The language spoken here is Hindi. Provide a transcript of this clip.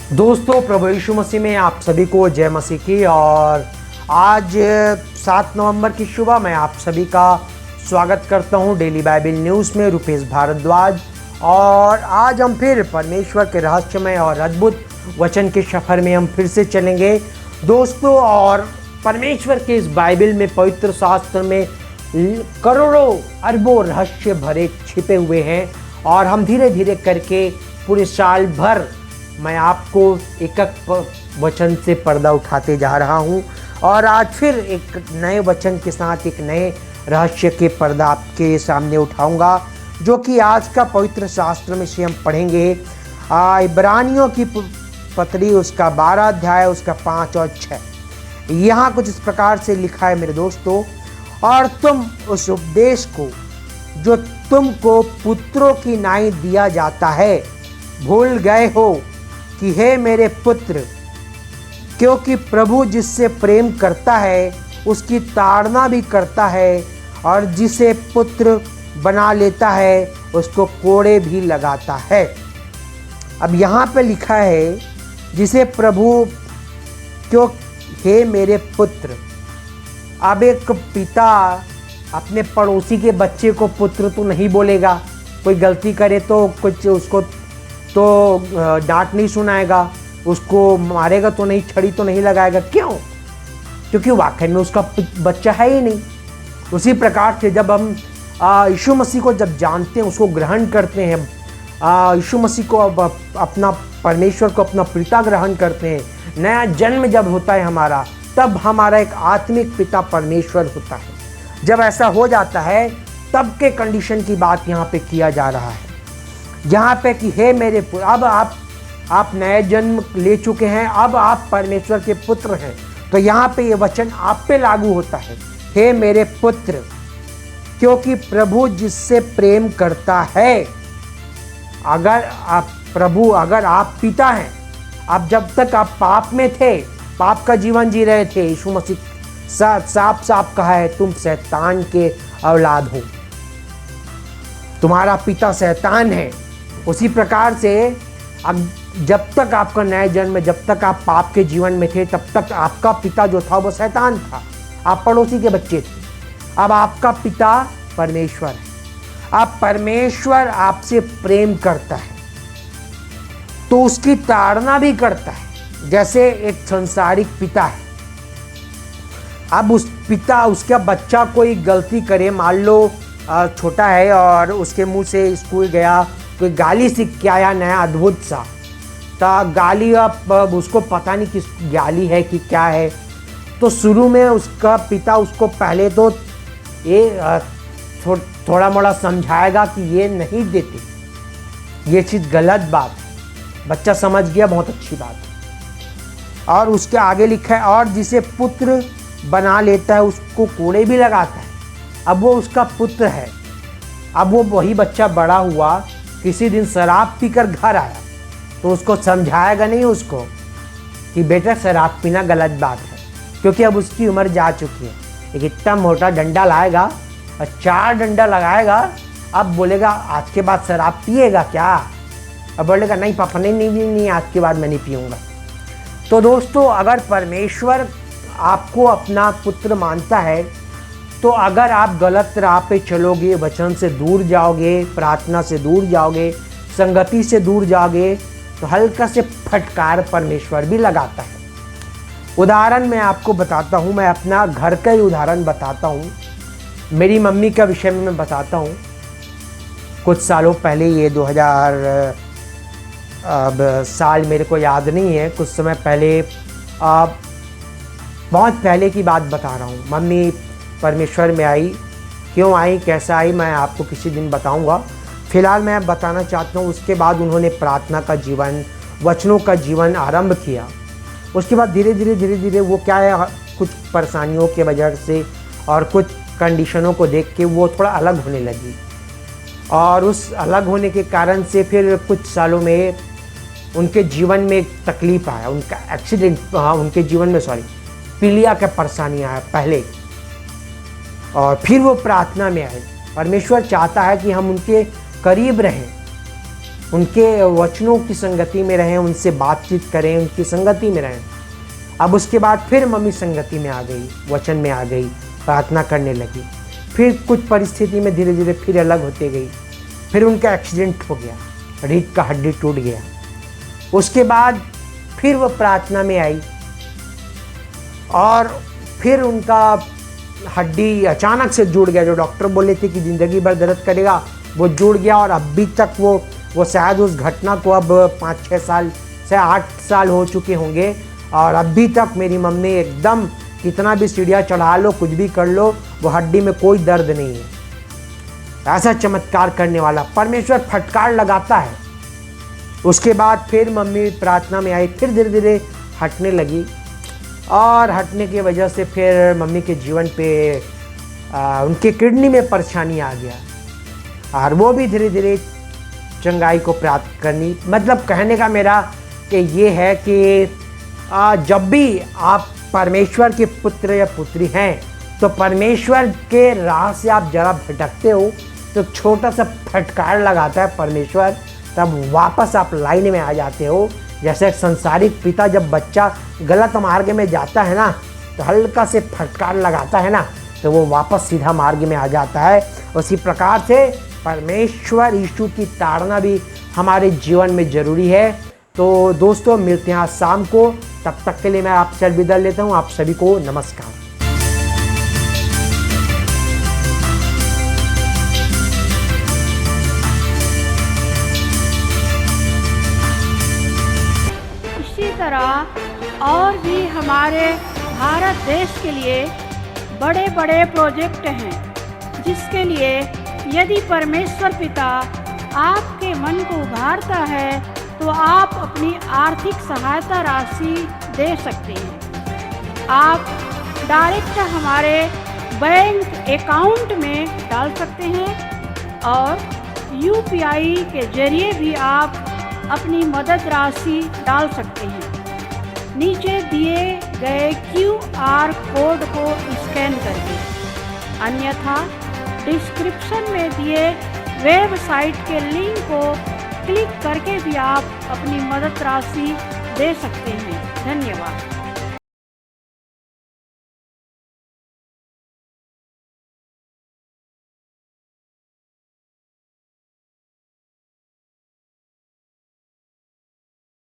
दोस्तों, प्रभु यीशु मसीह में आप सभी को जय मसीह की। और आज 7 नवंबर की सुबह मैं आप सभी का स्वागत करता हूं डेली बाइबल न्यूज़ में, रुपेश भारद्वाज। और आज हम फिर परमेश्वर के रहस्यमय और अद्भुत वचन के सफ़र में हम फिर से चलेंगे दोस्तों। और परमेश्वर के इस बाइबल में, पवित्र शास्त्र में करोड़ों अरबों रहस्य भरे छिपे हुए हैं। और हम धीरे धीरे करके पूरे साल भर मैं आपको एक वचन से पर्दा उठाते जा रहा हूं। और आज फिर एक नए वचन के साथ एक नए रहस्य के पर्दा आपके सामने उठाऊंगा, जो कि आज का पवित्र शास्त्र में से हम पढ़ेंगे इब्रानियों की पत्री, उसका 12 अध्याय, उसका 5 और 6। यहाँ कुछ इस प्रकार से लिखा है मेरे दोस्तों, और तुम उस उपदेश को जो तुमको पुत्रों की नाई दिया जाता है भूल गए हो कि हे मेरे पुत्र, क्योंकि प्रभु जिससे प्रेम करता है उसकी ताड़ना भी करता है, और जिसे पुत्र बना लेता है उसको कोड़े भी लगाता है। अब यहाँ पे लिखा है जिसे प्रभु, क्यों हे मेरे पुत्र। अब एक पिता अपने पड़ोसी के बच्चे को पुत्र तो नहीं बोलेगा, कोई गलती करे तो कुछ उसको तो डांट नहीं सुनाएगा, उसको मारेगा तो नहीं, छड़ी तो नहीं लगाएगा। क्यों? क्योंकि वाकई में उसका बच्चा है ही नहीं। उसी प्रकार से जब हम यीशु मसीह को जब जानते हैं, उसको ग्रहण करते हैं, यीशु मसीह को अब अपना, परमेश्वर को अपना पिता ग्रहण करते हैं, नया जन्म जब होता है हमारा, तब हमारा एक आत्मिक पिता परमेश्वर होता है। जब ऐसा हो जाता है तब के कंडीशन की बात यहाँ पे किया जा रहा है, यहाँ पे कि हे मेरे पुत्र, अब आप नए जन्म ले चुके हैं, अब आप परमेश्वर के पुत्र हैं। तो यहाँ पे ये वचन आप पे लागू होता है, हे मेरे पुत्र, क्योंकि प्रभु जिससे प्रेम करता है। अगर आप पिता हैं, अब जब तक आप पाप में थे, पाप का जीवन जी रहे थे, यीशु मसीह साफ साफ कहा है, तुम शैतान के औलाद हो, तुम्हारा पिता शैतान है। उसी प्रकार से अब जब तक आपका नया जन्म, जब तक आप पाप के जीवन में थे, तब तक आपका पिता जो था वो शैतान था, आप पड़ोसी के बच्चे थे। अब आपका पिता परमेश्वर है। अब परमेश्वर आपसे प्रेम करता है तो उसकी ताड़ना भी करता है, जैसे एक संसारिक पिता है। अब उस पिता, उसका बच्चा कोई गलती करे, मान लो छोटा है और उसके मुंह से स्कूल गया, कोई गाली सीख के आया नया अद्भुत सा, तो गाली, अब उसको पता नहीं किस गाली है कि क्या है, तो शुरू में उसका पिता उसको पहले तो ये थोड़ा मोड़ा समझाएगा कि ये नहीं देते, ये चीज़ गलत बात है। बच्चा समझ गया, बहुत अच्छी बात है। और उसके आगे लिखा है, और जिसे पुत्र बना लेता है उसको कोड़े भी लगाता है। अब वो उसका पुत्र है। अब वो वही बच्चा बड़ा हुआ, किसी दिन शराब पीकर घर आया तो उसको समझाएगा नहीं उसको कि बेटा शराब पीना गलत बात है, क्योंकि अब उसकी उम्र जा चुकी है। एक इतना मोटा डंडा लाएगा और 4 डंडा लगाएगा, अब बोलेगा आज के बाद शराब पिएगा क्या? अब बोलेगा नहीं पापा, नहीं, आज के बाद मैं नहीं पीऊँगा। तो दोस्तों, अगर परमेश्वर आपको अपना पुत्र मानता है, तो अगर आप गलत राह पे चलोगे, वचन से दूर जाओगे, प्रार्थना से दूर जाओगे, संगति से दूर जाओगे, तो हल्का से फटकार परमेश्वर भी लगाता है। उदाहरण मैं आपको बताता हूँ, मैं अपना घर का ही उदाहरण बताता हूँ, मेरी मम्मी का विषय में मैं बताता हूँ। कुछ सालों पहले, ये 2000 अब साल मेरे को याद नहीं है, कुछ समय पहले, बहुत पहले की बात बता रहा हूँ। मम्मी परमेश्वर में आई, क्यों आई, कैसा आई, मैं आपको किसी दिन बताऊंगा। फिलहाल मैं बताना चाहता हूँ, उसके बाद उन्होंने प्रार्थना का जीवन, वचनों का जीवन आरंभ किया। उसके बाद धीरे धीरे वो क्या है, कुछ परेशानियों के वजह से और कुछ कंडीशनों को देख के वो थोड़ा अलग होने लगी। और उस अलग होने के कारण से फिर कुछ सालों में उनके जीवन में एक तकलीफ आया, उनका एक्सीडेंट, उनके जीवन में पीलिया का परेशानी आया पहले, और फिर वो प्रार्थना में आए। परमेश्वर चाहता है कि हम उनके करीब रहें, उनके वचनों की संगति में रहें, उनसे बातचीत करें, उनकी संगति में रहें। अब उसके बाद फिर मम्मी संगति में आ गई, वचन में आ गई, प्रार्थना करने लगी। फिर कुछ परिस्थिति में धीरे धीरे फिर अलग होते गई। फिर उनका एक्सीडेंट हो गया, रीढ़ का हड्डी टूट गया। उसके बाद फिर वो प्रार्थना में आई और फिर उनका हड्डी अचानक से जुड़ गया। जो डॉक्टर बोले थे कि ज़िंदगी भर दर्द करेगा, वो जुड़ गया। और अभी तक वो शायद उस घटना को अब 5-6 साल से 8 साल हो चुके होंगे और अभी तक मेरी मम्मी एकदम, कितना भी सीढ़ियाँ चढ़ा लो, कुछ भी कर लो, वो हड्डी में कोई दर्द नहीं है। ऐसा चमत्कार करने वाला परमेश्वर फटकार लगाता है। उसके बाद फिर मम्मी प्रार्थना में आई, फिर धीरे धीरे हटने लगी और हटने की वजह से फिर मम्मी के जीवन पे उनके किडनी में परेशानी आ गया और वो भी धीरे धीरे चंगाई को प्राप्त करनी। मतलब कहने का मेरा कि ये है कि जब भी आप परमेश्वर के पुत्र या पुत्री हैं तो परमेश्वर के राह से आप जरा भटकते हो तो छोटा सा फटकार लगाता है परमेश्वर, तब वापस आप लाइन में आ जाते हो। जैसे संसारिक पिता जब बच्चा गलत मार्ग में जाता है ना तो हल्का से फटकार लगाता है ना तो वो वापस सीधा मार्ग में आ जाता है। उसी प्रकार से परमेश्वर यीशु की ताड़ना भी हमारे जीवन में ज़रूरी है। तो दोस्तों मिलते हैं आज शाम को, तब तक के लिए मैं आपसे अलविदा लेता हूँ। आप सभी को नमस्कार। इसी तरह और भी हमारे भारत देश के लिए बड़े बड़े प्रोजेक्ट हैं, जिसके लिए यदि परमेश्वर पिता आपके मन को उभारता है तो आप अपनी आर्थिक सहायता राशि दे सकते हैं। आप डायरेक्ट हमारे बैंक अकाउंट में डाल सकते हैं और UPI के जरिए भी आप अपनी मदद राशि डाल सकते हैं, नीचे दिए गए QR कोड को स्कैन करके। अन्यथा डिस्क्रिप्शन में दिए वेबसाइट के लिंक को क्लिक करके भी आप अपनी मदद राशि दे सकते हैं। धन्यवाद।